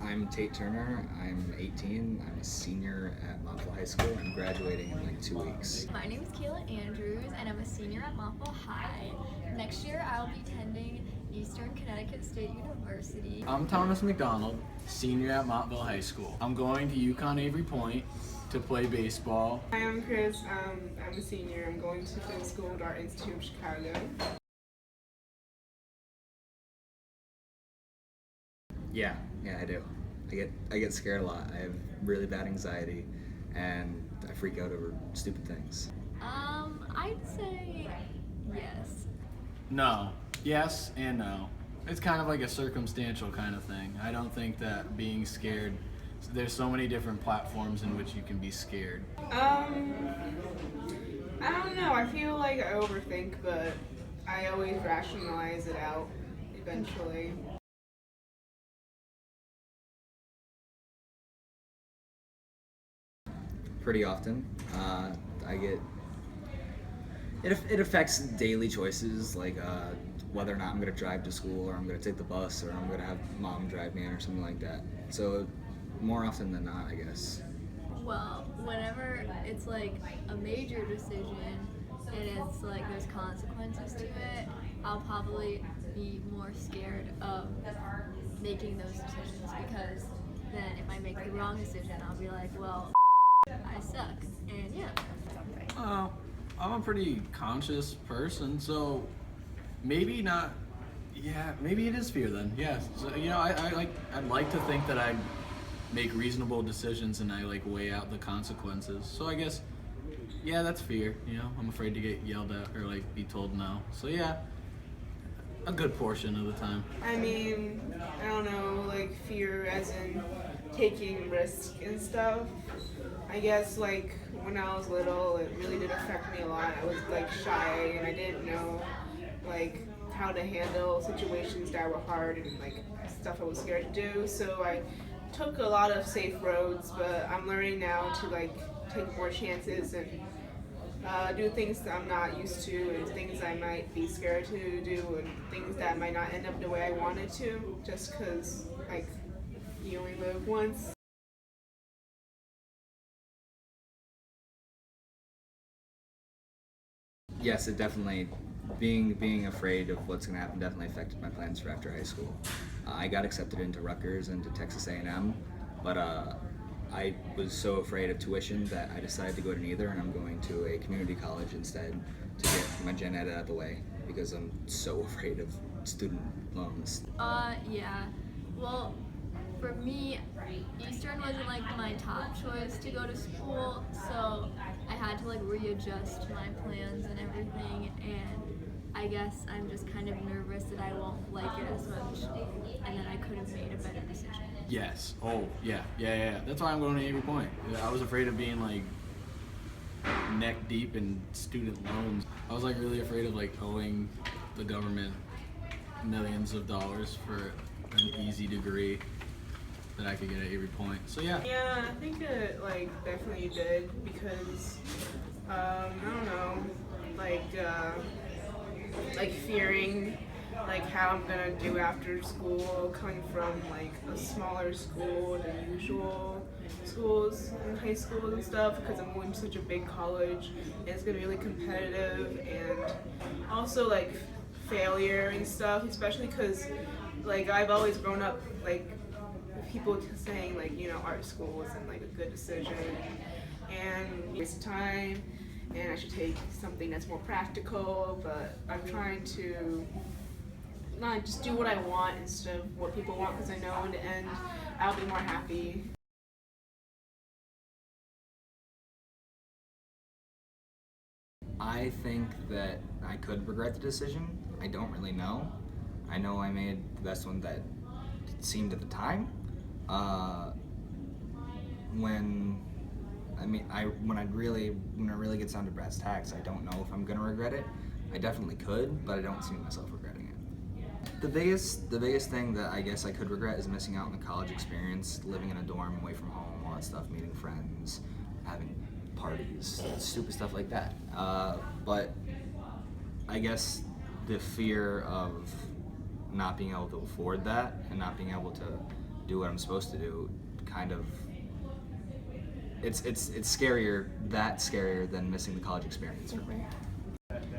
I'm Tate Turner. I'm 18. I'm a senior at Montville High School. I'm graduating in like 2 weeks. My name is Kayla Andrews, and I'm a senior at Montville High. Next year, I'll be attending Eastern Connecticut State University. I'm Thomas McDonald, senior at Montville High School. I'm going to UConn Avery Point to play baseball. Hi, I'm Chris. I'm a senior. I'm going to film school at Art Institute of Chicago. Yeah, I do. I get scared a lot. I have really bad anxiety, and I freak out over stupid things. I'd say yes. No. Yes and no. It's kind of like a circumstantial kind of thing. I don't think that being scared, there's so many different platforms in which you can be scared. I don't know. I feel like I overthink, but I always rationalize it out eventually. Pretty often. It affects daily choices, like whether or not I'm going to drive to school, or I'm going to take the bus, or I'm going to have mom drive me in, or something like that. So more often than not, I guess. Well, whenever it's like a major decision and it's like there's consequences to it, I'll probably be more scared of making those decisions, because then if I make the wrong decision, I'll be like, well, I suck. And yeah. I'm a pretty conscious person, so maybe not. Yeah, maybe it is fear then. Yeah, so, I'd like to think that I make reasonable decisions and I like weigh out the consequences. So I guess, yeah, that's fear. I'm afraid to get yelled at or like be told no. So yeah, a good portion of the time. I mean, I don't know, like fear as in taking risk and stuff. I guess like when I was little, it really did affect me a lot. I was like shy and I didn't know like how to handle situations that were hard and like stuff I was scared to do. So I took a lot of safe roads, but I'm learning now to like take more chances and do things that I'm not used to, and things I might be scared to do, and things that might not end up the way I wanted to, just because like you only live once. Yes, it definitely, being afraid of what's going to happen definitely affected my plans for after high school. I got accepted into Rutgers and to Texas A&M, but I was so afraid of tuition that I decided to go to neither, and I'm going to a community college instead to get my gen ed out of the way, because I'm so afraid of student loans. Yeah. Well, for me, Eastern wasn't like my top choice to go to school, so I had to like readjust my plans and everything, and I guess I'm just kind of nervous that I won't like it as much, and then I could have made a better decision. Yes. Oh, yeah. That's why I'm going to Avery Point. I was afraid of being like neck deep in student loans. I was like really afraid of like owing the government millions of dollars for an easy degree that I could get at Avery Point. So yeah. Yeah, I think it like definitely did, because I don't know, like fearing like how I'm gonna do after school, coming from like a smaller school than usual schools in high school and stuff, because I'm going to such a big college and it's gonna be really competitive, and also like failure and stuff, especially because like I've always grown up like people saying like art school isn't like a good decision and waste of time, and I should take something that's more practical, but I'm trying to not just do what I want instead of what people want, because I know in the end I'll be more happy. I think that I could regret the decision. I don't really know. I know I made the best one that it seemed at the time. When it really gets down to brass tacks, I don't know if I'm gonna regret it. I definitely could, but I don't see myself regretting it. The biggest thing that I guess I could regret is missing out on the college experience, living in a dorm away from home, all that stuff, meeting friends, having parties, stupid stuff like that. But I guess the fear of not being able to afford that and not being able to do what I'm supposed to do, kind of, it's scarier, scarier than missing the college experience for me.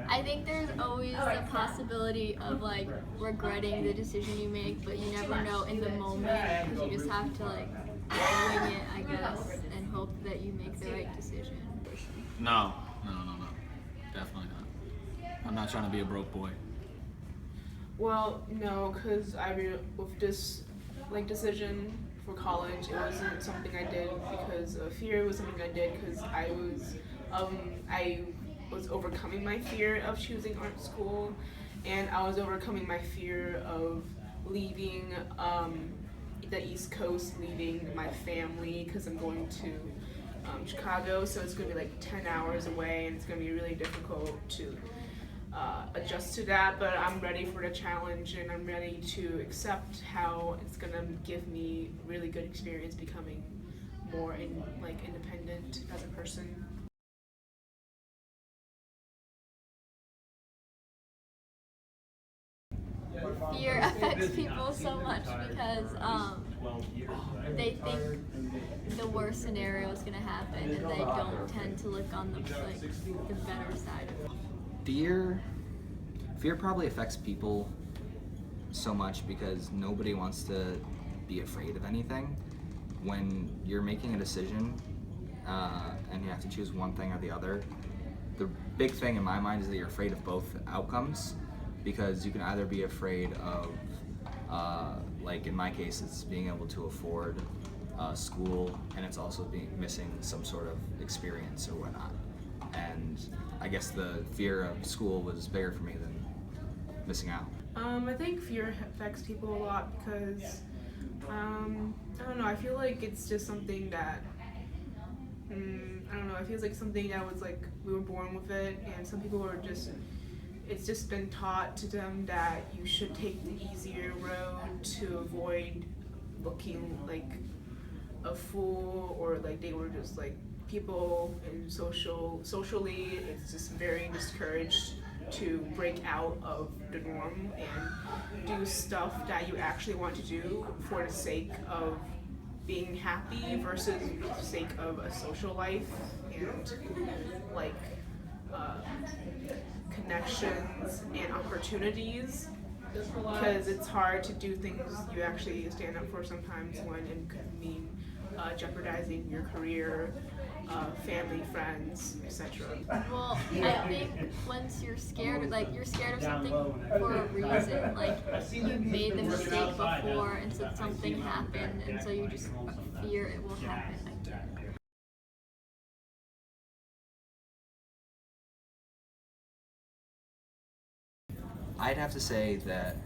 I think there's always the possibility of like regretting the decision you make, but you never know in the moment because you just have to like wing it, I guess, and hope that you make the right decision. No. Definitely not. I'm not trying to be a broke boy. Well, no, because with this decision for college, it wasn't something I did because of fear. It was something I did because I was overcoming my fear of choosing art school, and I was overcoming my fear of leaving the East Coast, leaving my family because I'm going to Chicago, so it's going to be like 10 hours away, and it's going to be really difficult to adjust to that, but I'm ready for the challenge, and I'm ready to accept how it's going to give me really good experience becoming more independent as a person. Fear affects people so much because they think the worst scenario is going to happen, and they don't tend to look on the better side of it. Fear probably affects people so much because nobody wants to be afraid of anything. When you're making a decision and you have to choose one thing or the other, the big thing in my mind is that you're afraid of both outcomes, because you can either be afraid of, like in my case, it's being able to afford school, and it's also missing some sort of experience or whatnot. And I guess the fear of school was bigger for me than missing out. I think fear affects people a lot because, I don't know, I feel like it's just something that, I don't know, it feels like something that was like, we were born with it, and some people are just, it's just been taught to them that you should take the easier road to avoid looking like a fool, or like they were just like people in socially, it's just very discouraged to break out of the norm and do stuff that you actually want to do for the sake of being happy versus the sake of a social life and like connections and opportunities, because it's hard to do things you actually stand up for sometimes when it could mean jeopardizing your career, family, friends, etc. Well, I think once you're scared, like you're scared of something for a reason. Like you made the mistake before, and so something happened, and so you just fear it will happen again. I'd have to say that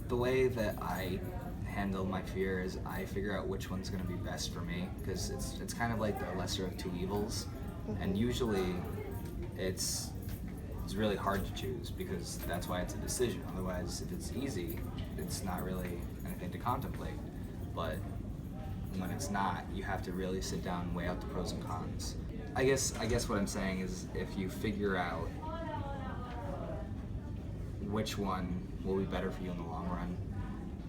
the way that I handle my fear is I figure out which one's going to be best for me, because it's kind of like the lesser of two evils, and usually it's really hard to choose, because that's why it's a decision. Otherwise, if it's easy, it's not really anything to contemplate. But when it's not, you have to really sit down and weigh out the pros and cons. I guess what I'm saying is, if you figure out which one will be better for you in the long run,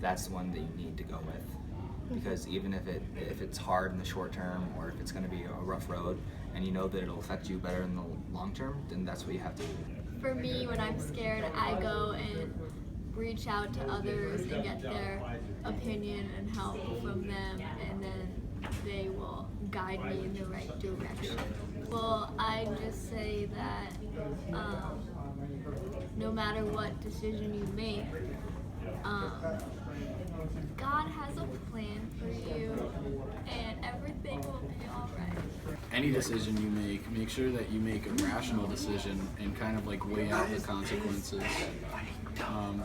that's the one that you need to go with. Because even if it's hard in the short term, or if it's going to be a rough road, and you know that it'll affect you better in the long term, then that's what you have to do. For me, when I'm scared, I go and reach out to others and get their opinion and help from them, and then they will guide me in the right direction. Well, I just say that no matter what decision you make, God has a plan for you, and everything will be all right. Any decision you make sure that you make a rational decision and kind of like weigh out the consequences.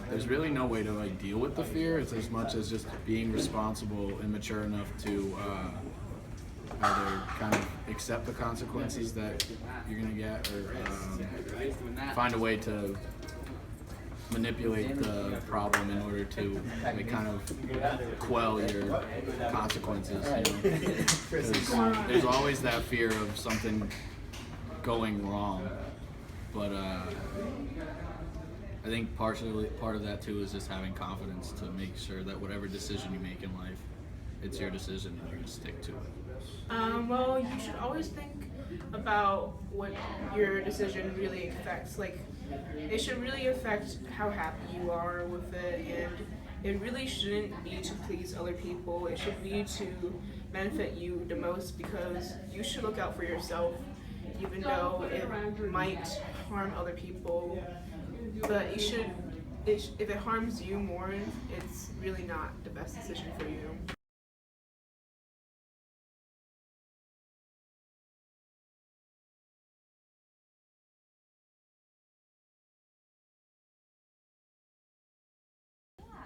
There's really no way to like deal with the fear. It's as much as just being responsible and mature enough to either kind of accept the consequences that you're gonna get, or find a way to manipulate the problem in order to like kind of quell your consequences, you know? 'Cause there's always that fear of something going wrong, but I think part of that too is just having confidence to make sure that whatever decision you make in life, it's your decision and you're gonna stick to it. Well, you should always think about what your decision really affects. Like, it should really affect how happy you are with it, and it really shouldn't be to please other people. It should be to benefit you the most, because you should look out for yourself, even though it might harm other people. But you should, if it harms you more, it's really not the best decision for you.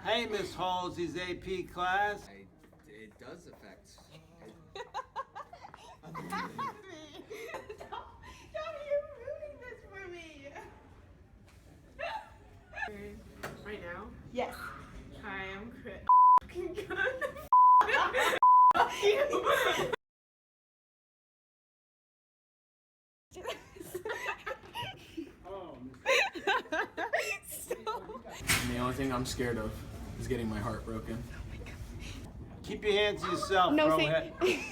Hey, Miss Halsey's AP class. It does affect. Stop you ruining this for me. Right now? Yes. Hi, I'm Chris. Fuck you. And the only thing I'm scared of is getting my heart broken. Keep your hands to yourself, No, bro. see-